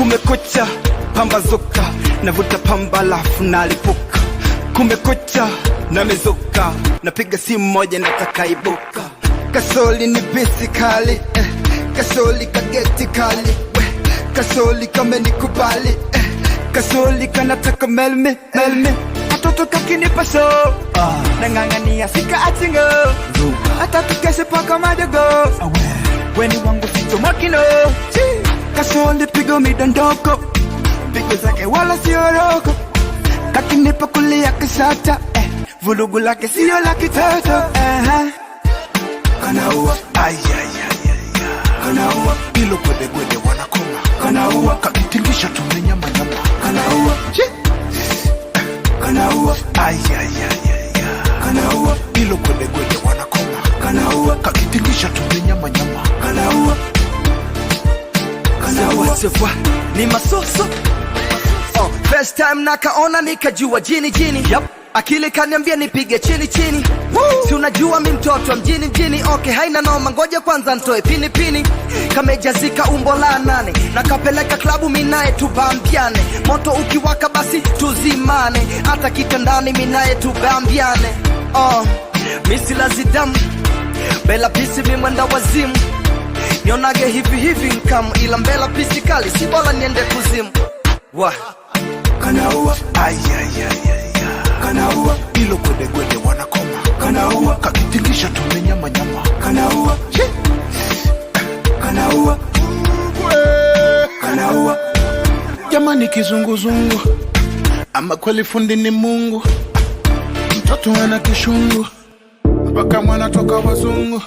Kumekucha, pambazuka, navuta pamba lafu nalipuka. Kumekucha, namezuka, napiga simu moja nataka ibuka. Kasoli ni bisi kali, kasoli kageti kali, kasoli kamenikubali, kasoli kanataka melme, melme. Katoto kakinipa show, nang'ang'ania sika achingo, hata tukeshe paka madogo. Weni wangu sito makino, kasoli pigo midondoko, pigo zake wala siyo roko. Kakinipa kulia kishata, vulugu lake siyo la kitoto. Kanaua, kanaua, ilo gwede gwede wanakoma. Kanaua, kakitingisha tumenyama nyama. Kanaua, kanaua, kanaua, ilo gwede gwede wanakoma. Kanaua, kakitingisha tumenyama nyama. Kanaua, kanaua, sewa ni masoso. First time nakaona nikajua jini jini. Akili kaniambia nipige chini chini. Si unajua mi mtoto mjini mjini. Okay, haina noma, ngoja kwanza ntoe pini pini. Kamejazika umbo la 8, nakapeleka klabu minae tubambiane. Moto ukiwaka basi tuzimane, hata kitandani minae tubambiane. Misi lazidamu, bela pisi mimwenda wazimu. Nionage hivi hivi nkamu, ila mbela pisi kali, si bola niende kuzimu. kanaua, kanaua, ilo gwede gwede wanakoma. Kanaua, kakitingisha tumenyama nyama. Kanaua, kanaua, kanaua. Jamani kizunguzungu, ama kweli fundi ni Mungu. Mtoto ana kishungu, mpaka mwana toka wazungu.